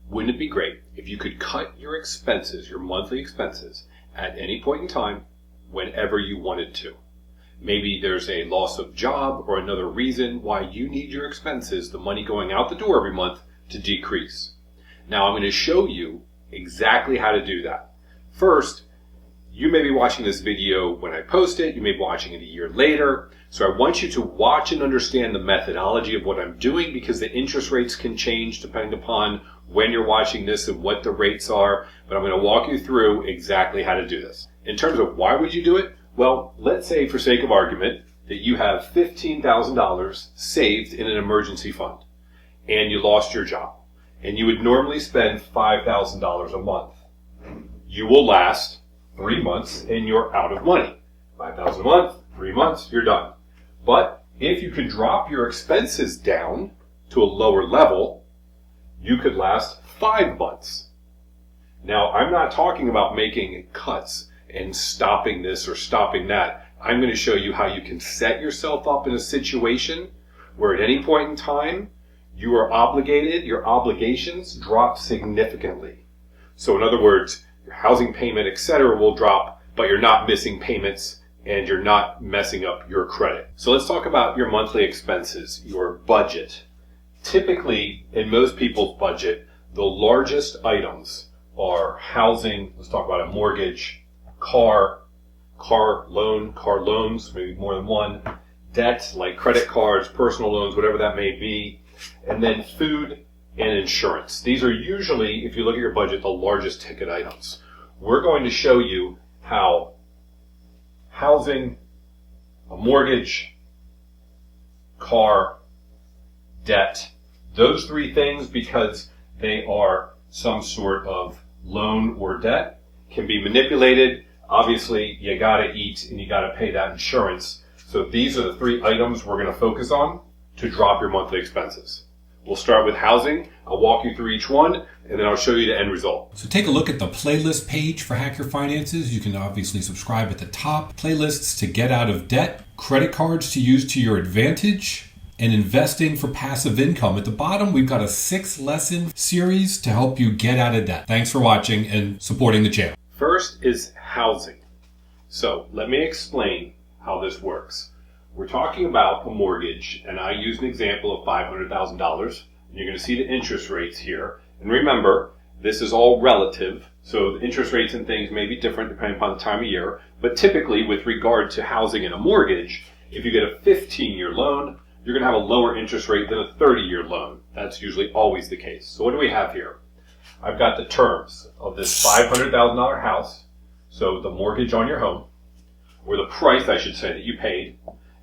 Wouldn't it be great if you could cut your expenses, your monthly expenses, at any point in time, whenever you wanted to? Maybe there's a loss of job or another reason why you need your expenses, the money going out the door every month, to decrease. Now I'm going to show you exactly how to do that. First, you may be watching this video when I post it, you may be watching it a year later, so I want you to watch and understand the methodology of what I'm doing, because the interest rates can change depending upon when you're watching this and what the rates are, but I'm going to walk you through exactly how to do this. In terms of why would you do it? Well, let's say for sake of argument that you have $15,000 saved in an emergency fund and you lost your job and you would normally spend $5,000 a month. You will last 3 months and you're out of money. $5,000 a month, 3 months, you're done. But if you could drop your expenses down to a lower level, you could last 5 months. Now, I'm not talking about making cuts and stopping this or stopping that. I'm going to show you how you can set yourself up in a situation where at any point in time, you are obligated, your obligations drop significantly. So in other words, your housing payment, etc. will drop, but you're not missing payments and you're not messing up your credit. So let's talk about your monthly expenses, your budget. Typically, in most people's budget, the largest items are housing, let's talk about a mortgage, car loans, maybe more than one, debt like credit cards, personal loans, whatever that may be, and then food and insurance. These are usually, if you look at your budget, the largest ticket items. We're going to show you how housing, a mortgage, car, debt, those three things, because they are some sort of loan or debt, can be manipulated. Obviously, you gotta eat and you gotta pay that insurance. So these are the three items we're gonna focus on to drop your monthly expenses. We'll start with housing. I'll walk you through each one, and then I'll show you the end result. So take a look at the playlist page for Hack Your Finances. You can obviously subscribe at the top. Playlists to get out of debt, credit cards to use to your advantage, and investing for passive income. At the bottom, we've got a 6-lesson series to help you get out of debt. Thanks for watching and supporting the channel. First is housing. So let me explain how this works. We're talking about a mortgage, and I use an example of $500,000. You're going to see the interest rates here. And remember, this is all relative, so the interest rates and things may be different depending upon the time of year. But typically, with regard to housing and a mortgage, if you get a 15-year loan, you're going to have a lower interest rate than a 30-year loan. That's usually always the case. So what do we have here? I've got the terms of this $500,000 house, so the mortgage on your home, or the price, I should say, that you paid.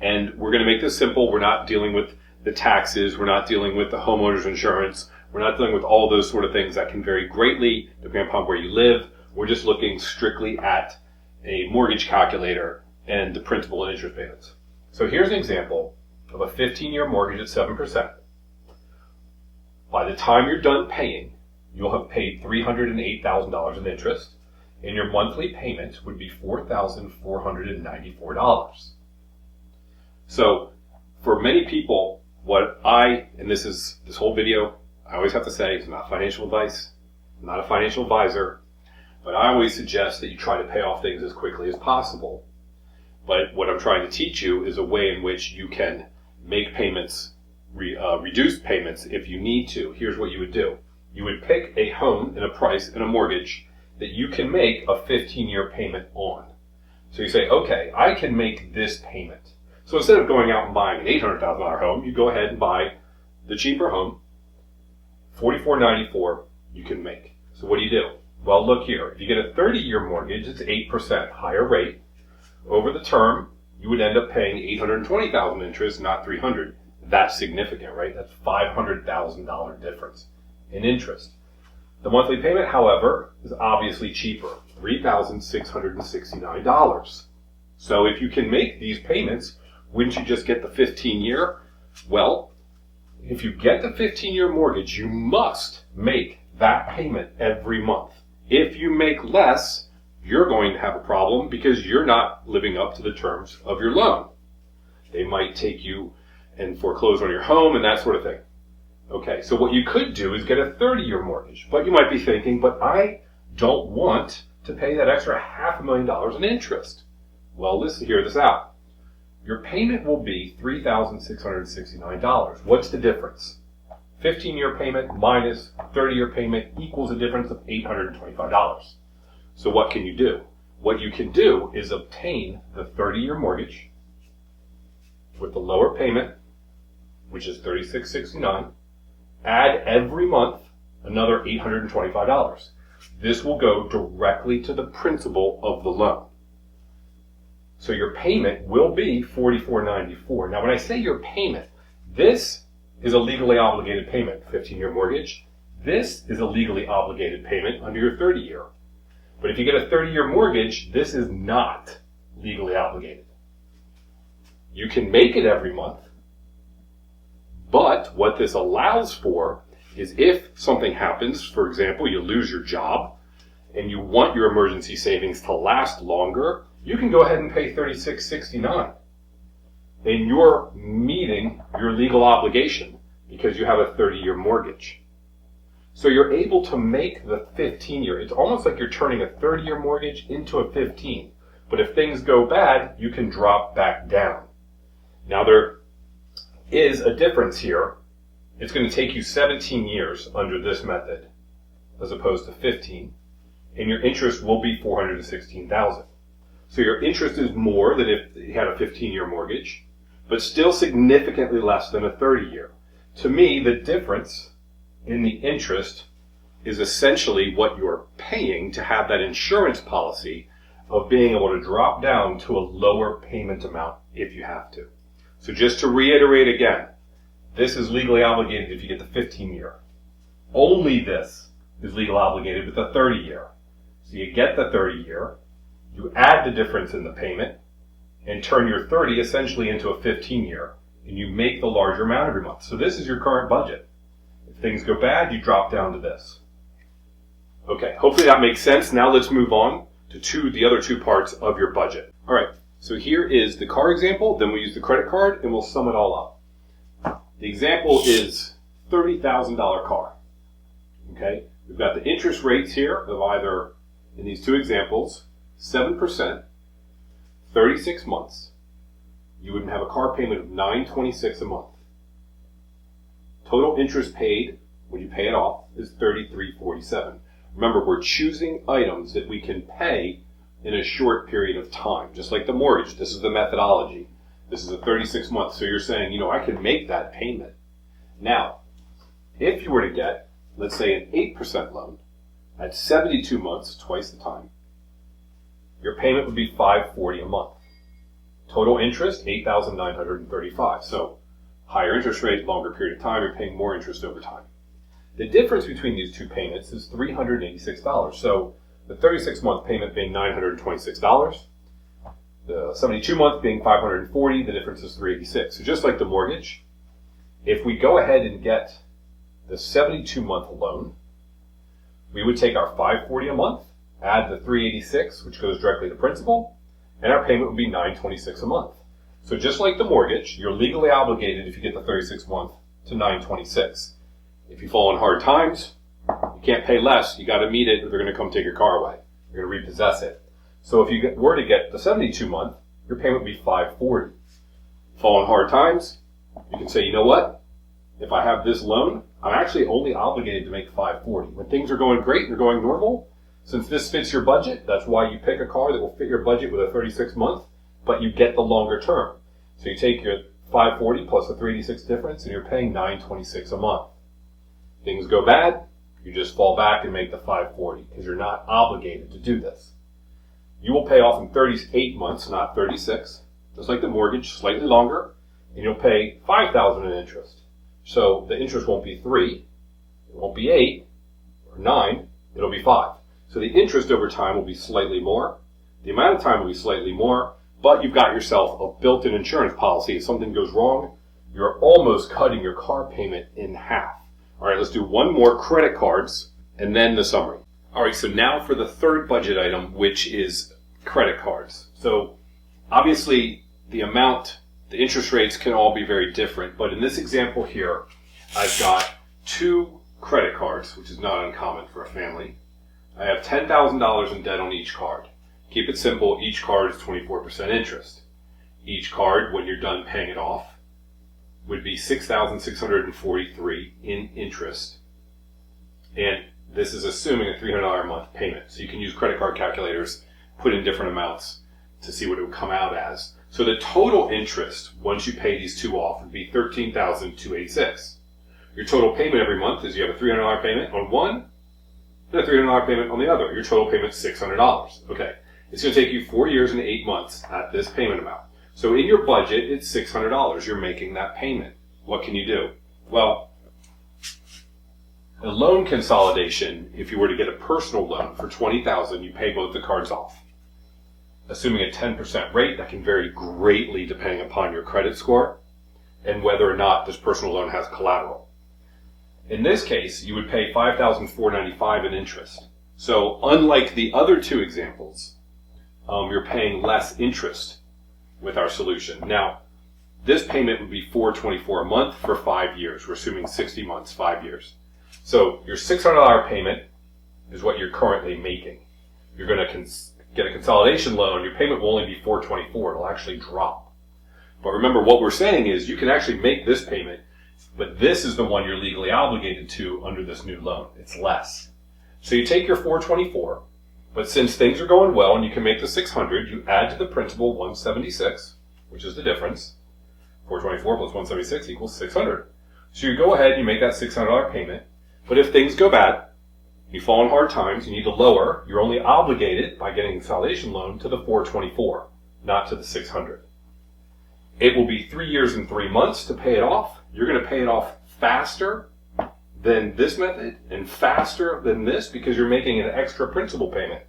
And we're going to make this simple. We're not dealing with the taxes. We're not dealing with the homeowner's insurance. We're not dealing with all those sort of things that can vary greatly depending upon where you live. We're just looking strictly at a mortgage calculator and the principal and interest payments. So here's an example of a 15-year mortgage at 7%. By the time you're done paying, you'll have paid $308,000 in interest, and your monthly payment would be $4,494. So for many people, and this whole video, I always have to say, it's not financial advice. I'm not a financial advisor, but I always suggest that you try to pay off things as quickly as possible. But what I'm trying to teach you is a way in which you can make payments, reduce payments if you need to. Here's what you would do. You would pick a home and a price and a mortgage that you can make a 15-year payment on. So you say, okay, I can make this payment. So instead of going out and buying an $800,000 home, you go ahead and buy the cheaper home, $4,494 you can make. So what do? Well, look here. If you get a 30-year mortgage, it's 8% higher rate. Over the term, you would end up paying $820,000 interest, not $300,000. That's significant, right? That's $500,000 difference in interest. The monthly payment, however, is obviously cheaper, $3,669. So if you can make these payments, wouldn't you just get the 15-year? Well, if you get the 15-year mortgage, you must make that payment every month. If you make less, you're going to have a problem because you're not living up to the terms of your loan. They might take you and foreclose on your home and that sort of thing. Okay, so what you could do is get a 30-year mortgage. But you might be thinking, but I don't want to pay that extra $500,000 in interest. Well, listen, hear this out. Your payment will be $3,669. What's the difference? 15-year payment minus 30-year payment equals a difference of $825. So what can you do? What you can do is obtain the 30-year mortgage with the lower payment, which is $3,669, add every month another $825. This will go directly to the principal of the loan. So your payment will be $44.94. Now when I say your payment, this is a legally obligated payment, 15-year mortgage. This is a legally obligated payment under your 30-year. But if you get a 30-year mortgage, this is not legally obligated. You can make it every month, but what this allows for is if something happens, for example, you lose your job, and you want your emergency savings to last longer, you can go ahead and pay $36.69. And you're meeting your legal obligation because you have a 30-year mortgage. So you're able to make the 15-year. It's almost like you're turning a 30-year mortgage into a 15. But if things go bad, you can drop back down. Now there is a difference here. It's going to take you 17 years under this method as opposed to 15. And your interest will be $416,000. So your interest is more than if you had a 15-year mortgage, but still significantly less than a 30-year. To me, the difference in the interest is essentially what you're paying to have that insurance policy of being able to drop down to a lower payment amount if you have to. So just to reiterate again, this is legally obligated if you get the 15-year. Only this is legally obligated with the 30-year. So you get the 30-year, you add the difference in the payment, and turn your 30 essentially into a 15-year, and you make the larger amount every month. So this is your current budget. If things go bad, you drop down to this. Okay, hopefully that makes sense. Now let's move on to the other two parts of your budget. All right, so here is the car example, then we'll use the credit card, and we'll sum it all up. The example is $30,000 car. Okay, we've got the interest rates here of either, in these two examples, 7%, 36 months. You would have a car payment of $926 a month. Total interest paid when you pay it off is $33.47. Remember, we're choosing items that we can pay in a short period of time, just like the mortgage. This is the methodology. This is a 36 months. So you're saying, I can make that payment. Now, if you were to get, let's say, an 8% loan at 72 months, twice the time, your payment would be $540 a month. Total interest, $8,935. So higher interest rate, longer period of time, you're paying more interest over time. The difference between these two payments is $386. So the 36-month payment being $926, the 72-month being $540, the difference is $386. So just like the mortgage, if we go ahead and get the 72-month loan, we would take our $540 a month, add the $386, which goes directly to principal, and our payment would be $926 a month. So just like the mortgage, you're legally obligated if you get the 36-month to $926. If you fall in hard times, you can't pay less. You got to meet it, or they're going to come take your car away. You're going to repossess it. So if you were to get the 72-month, your payment would be $540. Fall in hard times, you can say, you know what? If I have this loan, I'm actually only obligated to make $540. When things are going great and they're going normal, since this fits your budget, that's why you pick a car that will fit your budget with a 36-month, but you get the longer term. So you take your $540 plus the $386 difference, and you're paying $926 a month. Things go bad, you just fall back and make the $540 because you're not obligated to do this. You will pay off in 38 months, not 36, just like the mortgage, slightly longer, and you'll pay $5,000 in interest. So the interest won't be 3, it won't be 8 or 9, it'll be 5. So the interest over time will be slightly more, the amount of time will be slightly more, but you've got yourself a built-in insurance policy. If something goes wrong, you're almost cutting your car payment in half. All right, let's do one more, credit cards, and then the summary. All right, so now for the third budget item, which is credit cards. So obviously the amount, the interest rates can all be very different, but in this example here, I've got 2 credit cards, which is not uncommon for a family. I have $10,000 in debt on each card. Keep it simple, each card is 24% interest. Each card, when you're done paying it off, would be $6,643 in interest. And this is assuming a $300 a month payment. So you can use credit card calculators, put in different amounts to see what it would come out as. So the total interest, once you pay these 2 off, would be $13,286. Your total payment every month is you have a $300 payment on one, and a $300 payment on the other. Your total payment is $600. Okay. It's going to take you 4 years and 8 months at this payment amount. So in your budget, it's $600. You're making that payment. What can you do? Well, a loan consolidation, if you were to get a personal loan for $20,000, you pay both the cards off. Assuming a 10% rate, that can vary greatly depending upon your credit score and whether or not this personal loan has collateral. In this case, you would pay $5,495 in interest. So unlike the other 2 examples, you're paying less interest with our solution. Now, this payment would be $424 a month for 5 years. We're assuming 60 months, 5 years. So your $600 payment is what you're currently making. You're going to get a consolidation loan. Your payment will only be $424. It'll actually drop. But remember, what we're saying is you can actually make this payment, but this is the one you're legally obligated to under this new loan. It's less. So you take your $424, but since things are going well and you can make the $600, you add to the principal $176, which is the difference. $424 plus $176 equals $600. So you go ahead and you make that $600 payment, but if things go bad, you fall in hard times, you need to lower, you're only obligated by getting a consolidation loan to the $424, not to the $600. It will be 3 years and 3 months to pay it off. You're going to pay it off faster than this method and faster than this because you're making an extra principal payment.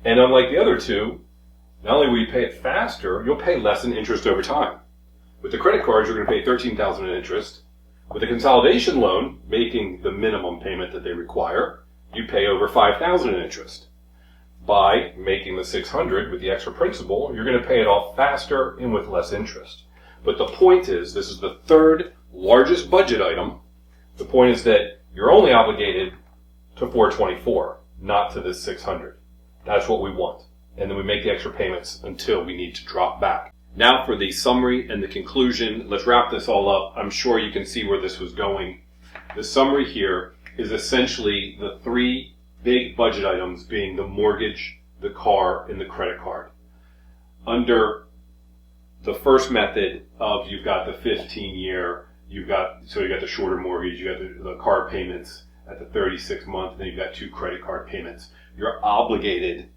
And unlike the other 2, not only will you pay it faster, you'll pay less in interest over time. With the credit cards, you're going to pay $13,000 in interest. With a consolidation loan, making the minimum payment that they require, you pay over $5,000 in interest. By making the $600 with the extra principal, you're going to pay it off faster and with less interest. But the point is, this is the 3rd largest budget item. The point is that you're only obligated to $424, not to this $600. That's what we want. And then we make the extra payments until we need to drop back. Now for the summary and the conclusion. Let's wrap this all up. I'm sure you can see where this was going. The summary here is essentially the 3 big budget items being the mortgage, the car, and the credit card. Under the first method of you've got the 15-year, you got the shorter mortgage, you got the car payments at the 36-month, and then you've got 2 credit card payments. You're obligated,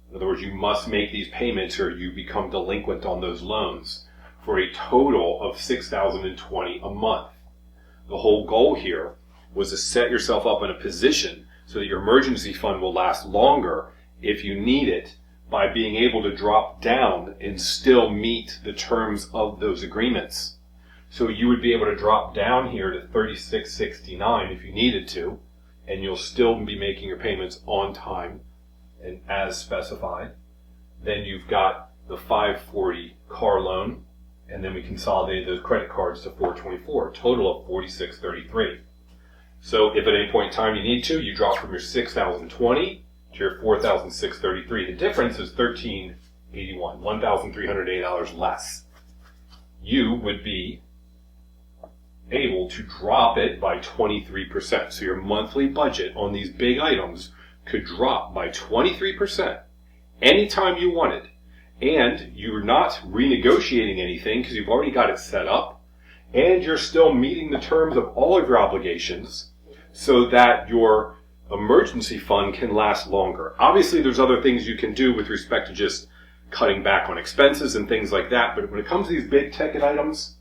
in other words, you must make these payments or you become delinquent on those loans for a total of $6,020 a month. The whole goal here was to set yourself up in a position so that your emergency fund will last longer if you need it by being able to drop down and still meet the terms of those agreements. So you would be able to drop down here to $36.69 if you needed to, and you'll still be making your payments on time and as specified. Then you've got the $540 car loan, and then we consolidated those credit cards to $424, a total of $46.33. So if at any point in time you need to, you drop from your $6,020 to your $4,633. The difference is $1,381, $1,380 less. You would be able to drop it by 23%. So your monthly budget on these big items could drop by 23% anytime you wanted. And you're not renegotiating anything because you've already got it set up. And you're still meeting the terms of all of your obligations so that your emergency fund can last longer. Obviously, there's other things you can do with respect to just cutting back on expenses and things like that. But when it comes to these big ticket items,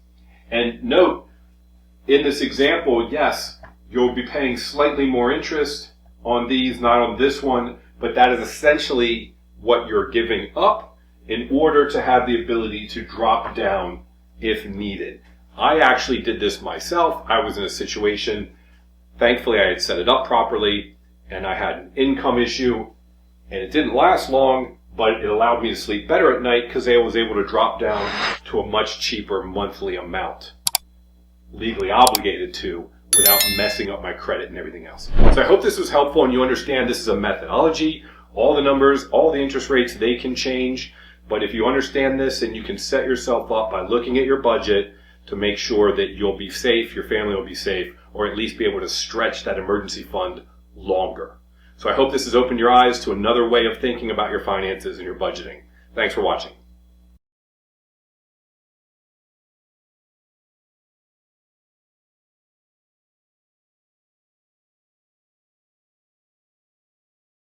and note, in this example, yes, you'll be paying slightly more interest on these, not on this one, but that is essentially what you're giving up in order to have the ability to drop down if needed. I actually did this myself. I was in a situation, thankfully I had set it up properly, and I had an income issue, and it didn't last long, but it allowed me to sleep better at night because I was able to drop down to a much cheaper monthly amount. Legally obligated to without messing up my credit and everything else. So I hope this was helpful and you understand this is a methodology. All the numbers, all the interest rates, they can change. But if you understand this, and you can set yourself up by looking at your budget to make sure that you'll be safe, your family will be safe, or at least be able to stretch that emergency fund longer. So I hope this has opened your eyes to another way of thinking about your finances and your budgeting. Thanks for watching.